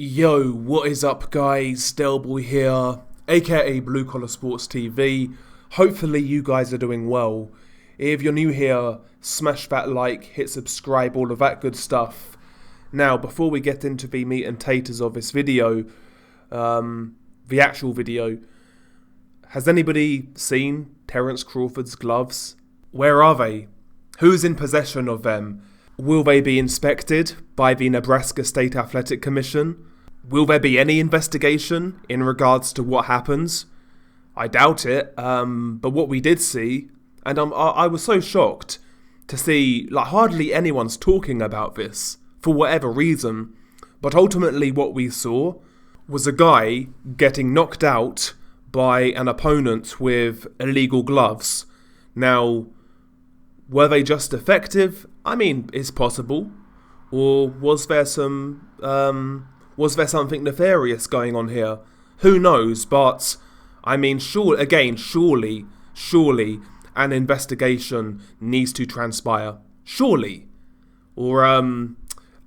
Yo, what is up guys, Delboy here, aka Blue Collar Sports TV. Hopefully you guys are doing well. If you're new here, smash that like, hit subscribe, all of that good stuff. Now, before we get into the meat and taters of this video, the actual video, has anybody seen Terence Crawford's gloves? Where are they? Who's in possession of them? Will they be inspected by the Nebraska State Athletic Commission? Will there be any investigation in regards to what happens? I doubt it, but what we did see, and I was so shocked to see hardly anyone's talking about this, for whatever reason, but ultimately what we saw was a guy getting knocked out by an opponent with illegal gloves. Now, were they just effective? I mean, it's possible. Or was there something nefarious going on here? Who knows, but, I mean, surely, an investigation needs to transpire. Surely. Or, am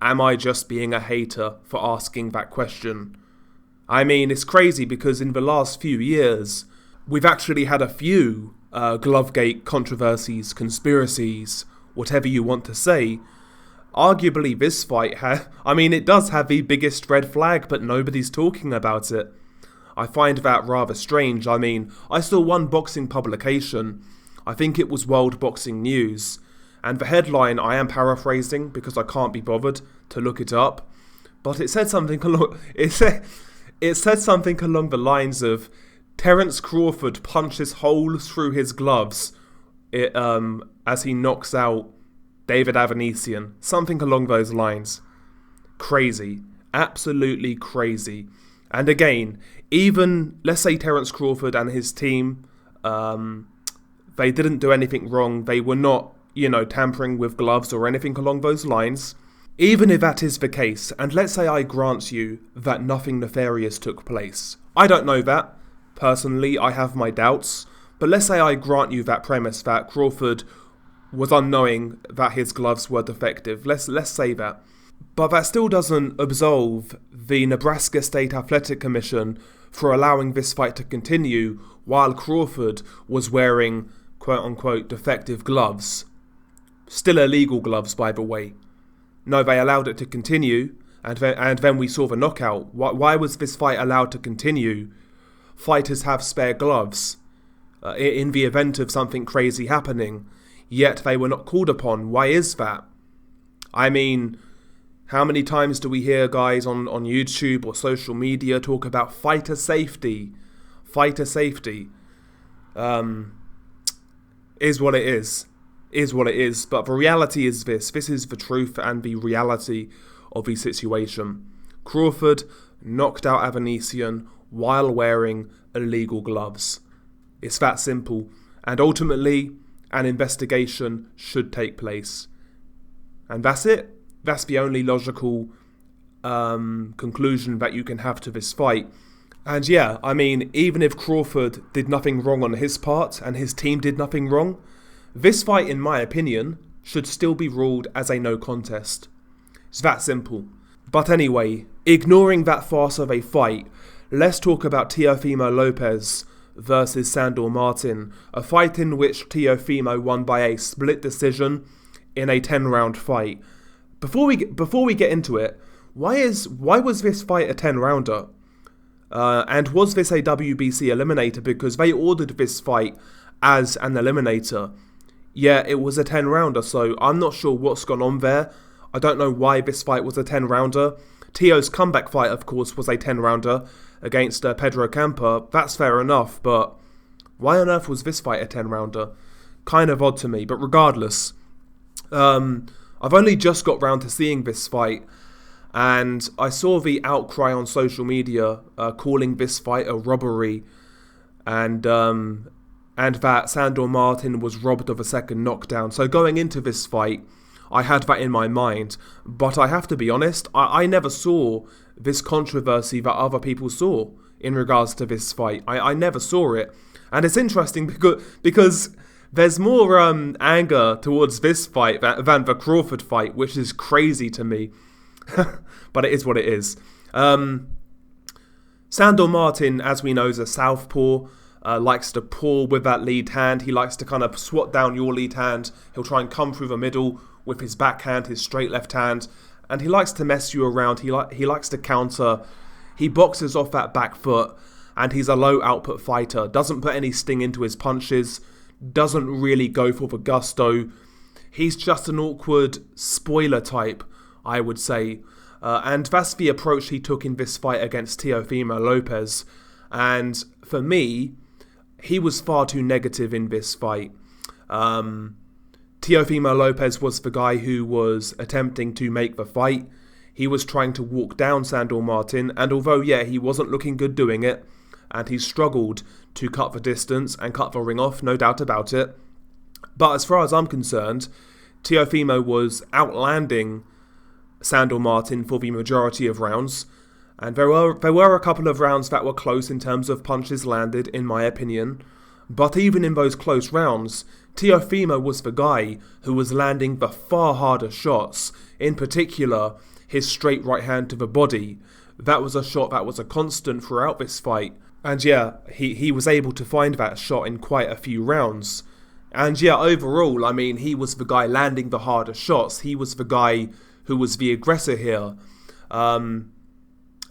I just being a hater for asking that question? I mean, it's crazy because in the last few years, we've actually had a few Glovegate controversies, conspiracies, whatever you want to say. Arguably this fight, it does have the biggest red flag, but nobody's talking about it. I find that rather strange. I mean, I saw one boxing publication, I think it was World Boxing News, and the headline, I am paraphrasing because I can't be bothered to look it up, but it said something along the lines of Terence Crawford punches holes through his gloves as he knocks out David Avanesian. Something along those lines. Crazy. Absolutely crazy. And again, even, let's say Terence Crawford and his team, they didn't do anything wrong. They were not, tampering with gloves or anything along those lines. Even if that is the case, and let's say I grant you that nothing nefarious took place. I don't know that. Personally, I have my doubts. But let's say I grant you that premise that Crawford was unknowing that his gloves were defective. Let's say that. But that still doesn't absolve the Nebraska State Athletic Commission for allowing this fight to continue while Crawford was wearing quote-unquote defective gloves. Still illegal gloves, by the way. No, they allowed it to continue, and then we saw the knockout. Why was this fight allowed to continue? Fighters have spare gloves in the event of something crazy happening, yet they were not called upon. Why is that? I mean, how many times do we hear guys on YouTube or social media talk about fighter safety? Fighter safety is what it is. Is what it is. But the reality is this. This is the truth and the reality of the situation. Crawford knocked out Avanesian while wearing illegal gloves. It's that simple. And ultimately, an investigation should take place. And that's it. That's the only logical conclusion that you can have to this fight. And yeah, I mean, even if Crawford did nothing wrong on his part and his team did nothing wrong, this fight, in my opinion, should still be ruled as a no contest. It's that simple. But anyway, ignoring that farce of a fight, let's talk about Teofimo Lopez versus Sandor Martin, a fight in which Teofimo won by a split decision in a 10-round fight. Before we get into it, why was this fight a 10-rounder? And was this a WBC eliminator? Because they ordered this fight as an eliminator. Yeah, it was a 10-rounder, so I'm not sure what's gone on there. I don't know why this fight was a 10-rounder. Teo's comeback fight, of course, was a 10-rounder against Pedro Campa. That's fair enough, but why on earth was this fight a 10-rounder? Kind of odd to me, but regardless. I've only just got round to seeing this fight, and I saw the outcry on social media calling this fight a robbery, and that Sandor Martin was robbed of a second knockdown. So going into this fight, I had that in my mind, but I have to be honest, I never saw this controversy that other people saw in regards to this fight. I never saw it, and it's interesting because there's more anger towards this fight than the Crawford fight, which is crazy to me. but it is what it is. Sandor Martin, as we know, is a southpaw, likes to pull with that lead hand. He likes to kind of swat down your lead hand. He'll try and come through the middle with his backhand, his straight left hand, and he likes to mess you around. He likes to counter. He boxes off that back foot, and he's a low output fighter. Doesn't put any sting into his punches. Doesn't really go for the gusto. He's just an awkward spoiler type, I would say. And that's the approach he took in this fight against Teofimo Lopez. And for me, he was far too negative in this fight. Teofimo Lopez was the guy who was attempting to make the fight. He was trying to walk down Sandor Martin, and although, he wasn't looking good doing it, and he struggled to cut the distance and cut the ring off, no doubt about it. But as far as I'm concerned, Teofimo was outlanding Sandor Martin for the majority of rounds, and there were a couple of rounds that were close in terms of punches landed, in my opinion. But even in those close rounds, Teofimo was the guy who was landing the far harder shots, in particular his straight right hand to the body. That was a shot that was a constant throughout this fight. And he was able to find that shot in quite a few rounds. And overall, I mean, he was the guy landing the harder shots. He was the guy who was the aggressor here.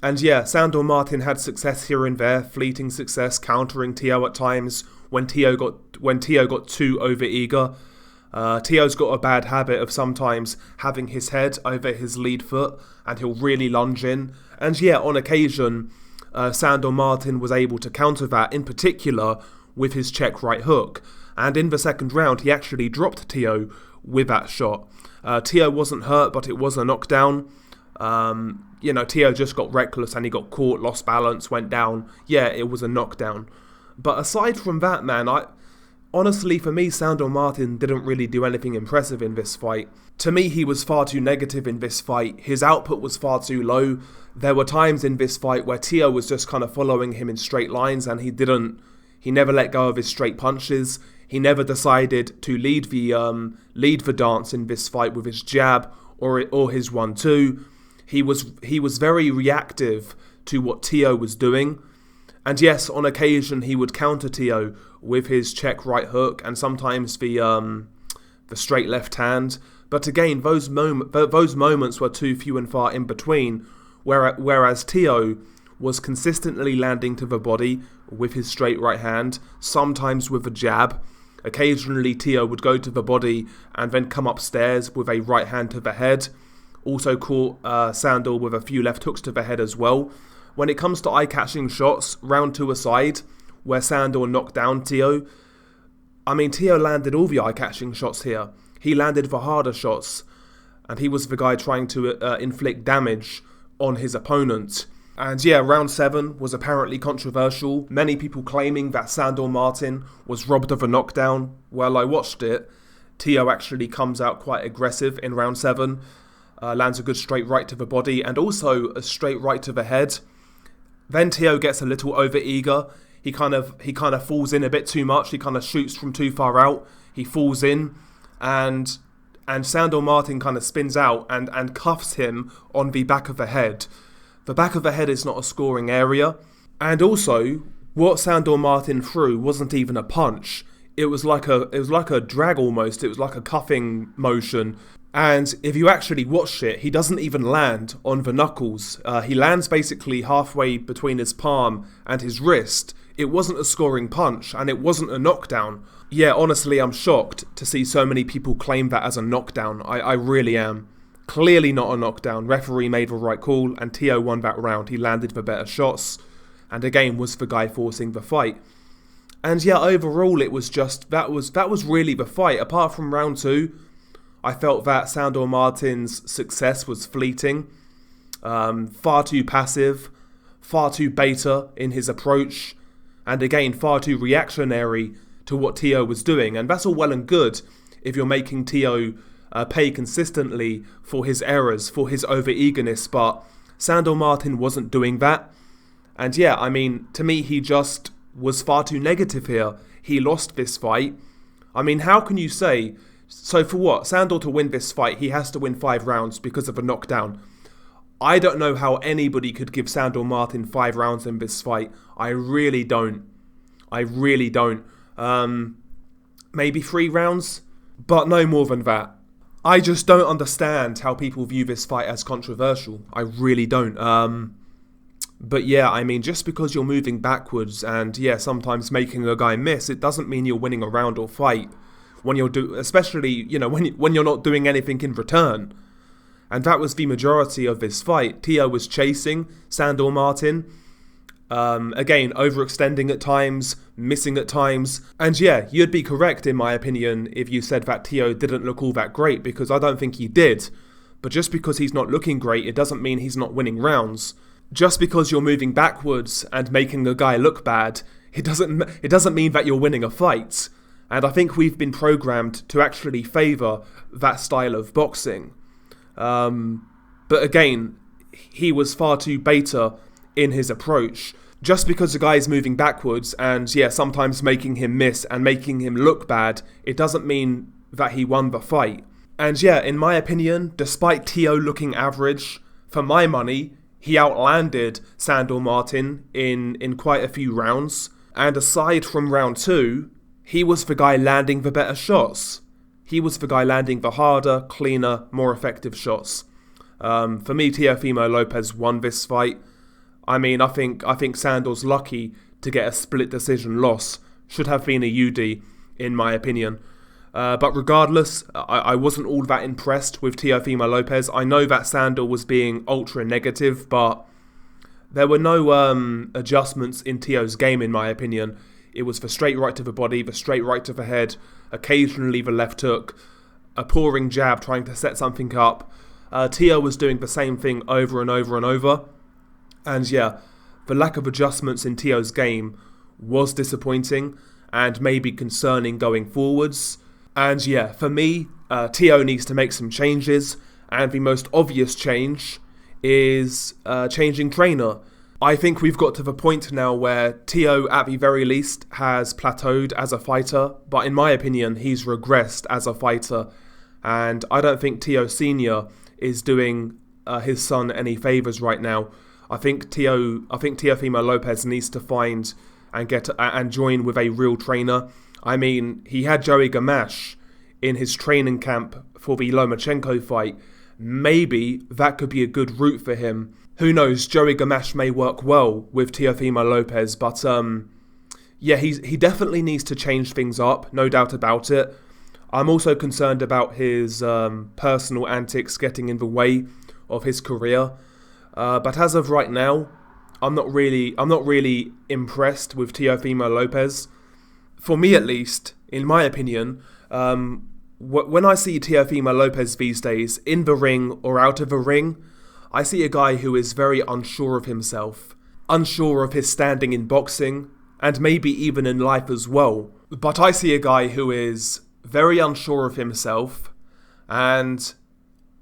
Sandor Martin had success here and there, fleeting success, countering Teo at times when Teo got too overeager. Teo's got a bad habit of sometimes having his head over his lead foot, and he'll really lunge in. And on occasion, Sandor Martin was able to counter that, in particular with his check right hook. And in the second round, he actually dropped Teo with that shot. Teo wasn't hurt, but it was a knockdown. Teo just got reckless and he got caught, lost balance, went down. It was a knockdown. But aside from that, man, honestly, for me, Sandor Martin didn't really do anything impressive in this fight. To me, he was far too negative in this fight. His output was far too low. There were times in this fight where Teo was just kind of following him in straight lines, and he never let go of his straight punches. He never decided to lead the dance in this fight with his jab or his 1-2. He was very reactive to what Teo was doing. And yes, on occasion he would counter Teo with his check right hook and sometimes the straight left hand. But again, those moments were too few and far in between. Whereas Teo was consistently landing to the body with his straight right hand, sometimes with a jab. Occasionally Teo would go to the body and then come upstairs with a right hand to the head. Also caught Sandor with a few left hooks to the head as well. When it comes to eye-catching shots, round 2 aside, where Sandor knocked down Teo, I mean, Teo landed all the eye-catching shots here. He landed the harder shots, and he was the guy trying to inflict damage on his opponent. And round 7 was apparently controversial. Many people claiming that Sandor Martin was robbed of a knockdown. Well, I watched it. Teo actually comes out quite aggressive in round 7. Lands a good straight right to the body and also a straight right to the head. Then Teo gets a little overeager. He kind of falls in a bit too much. He kind of shoots from too far out. He falls in, and Sandor Martin kind of spins out and cuffs him on the back of the head. The back of the head is not a scoring area. And also, what Sandor Martin threw wasn't even a punch. It was like a drag almost. It was like a cuffing motion. And if you actually watch it, he doesn't even land on the knuckles. He lands basically halfway between his palm and his wrist. It wasn't a scoring punch, and it wasn't a knockdown. Honestly, I'm shocked to see so many people claim that as a knockdown. I really am. Clearly not a knockdown. Referee made the right call, and Teo won that round. He landed the better shots, and again was the guy forcing the fight. And overall, it was just that was really the fight. Apart from round 2, I felt that Sandor Martin's success was fleeting, far too passive, far too beta in his approach, and again, far too reactionary to what Teo was doing. And that's all well and good if you're making Teo pay consistently for his errors, for his over-eagerness, but Sandor Martin wasn't doing that. And to me, he just was far too negative here. He lost this fight. I mean, how can you say... So for what? Sandor to win this fight, he has to win 5 rounds because of a knockdown. I don't know how anybody could give Sandor Martin 5 rounds in this fight. I really don't. Maybe 3 rounds, but no more than that. I just don't understand how people view this fight as controversial. I really don't. But yeah, I mean, just because you're moving backwards and sometimes making a guy miss, it doesn't mean you're winning a round or fight. Especially when you're not doing anything in return. And that was the majority of this fight. Teo was chasing Sandor Martin. Again, overextending at times, missing at times. And you'd be correct in my opinion if you said that Teo didn't look all that great, because I don't think he did. But just because he's not looking great, it doesn't mean he's not winning rounds. Just because you're moving backwards and making a guy look bad, it doesn't mean that you're winning a fight. And I think we've been programmed to actually favour that style of boxing. But again, he was far too beta in his approach. Just because a guy is moving backwards and sometimes making him miss and making him look bad, it doesn't mean that he won the fight. And in my opinion, despite Teo looking average, for my money, he outlanded Sandor Martin in quite a few rounds. And aside from round 2, he was the guy landing the better shots. He was the guy landing the harder, cleaner, more effective shots. For me, Teofimo Lopez won this fight. I mean, I think Sandor's lucky to get a split decision loss. Should have been a UD, in my opinion. But regardless, I wasn't all that impressed with Teofimo Lopez. I know that Sandor was being ultra negative, but there were no adjustments in Teo's game, in my opinion. It was the straight right to the body, the straight right to the head, occasionally the left hook, a pouring jab trying to set something up. Teo was doing the same thing over and over and over. And the lack of adjustments in Teo's game was disappointing and maybe concerning going forwards. And for me, Teo needs to make some changes. And the most obvious change is changing trainer. I think we've got to the point now where Teo, at the very least, has plateaued as a fighter. But in my opinion, he's regressed as a fighter. And I don't think Teo Sr. is doing his son any favours right now. I think Teofimo Lopez needs to find and join with a real trainer. I mean, he had Joey Gamache in his training camp for the Lomachenko fight. Maybe that could be a good route for him. Who knows, Joey Gamache may work well with Teofimo Lopez, but he definitely needs to change things up, no doubt about it. I'm also concerned about his personal antics getting in the way of his career. But as of right now, I'm not really impressed with Teofimo Lopez. For me, at least, in my opinion, when I see Teofimo Lopez these days in the ring or out of the ring, I see a guy who is very unsure of himself, unsure of his standing in boxing, and maybe even in life as well. But I see a guy who is very unsure of himself, and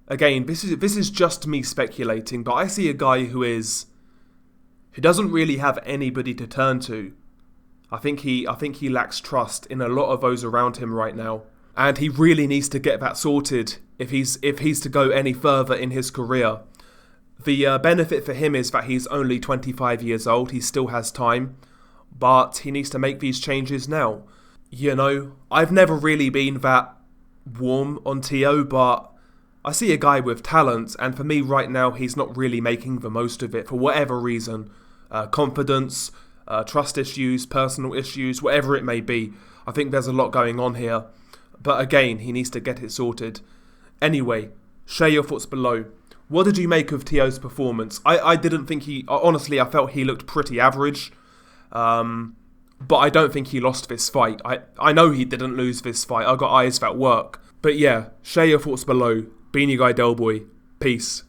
again, this is just me speculating, but I see a guy who doesn't really have anybody to turn to. I think he lacks trust in a lot of those around him right now, and he really needs to get that sorted if he's to go any further in his career. The benefit for him is that he's only 25 years old. He still has time, but he needs to make these changes now. I've never really been that warm on Teo, but I see a guy with talent, and for me right now, he's not really making the most of it for whatever reason. Confidence, trust issues, personal issues, whatever it may be. I think there's a lot going on here. But again, he needs to get it sorted. Anyway, share your thoughts below. What did you make of Teo's performance? I didn't think honestly, I felt he looked pretty average. But I don't think he lost this fight. I know he didn't lose this fight. I got eyes that work. But share your thoughts below. Beanie Guy Delboy. Peace.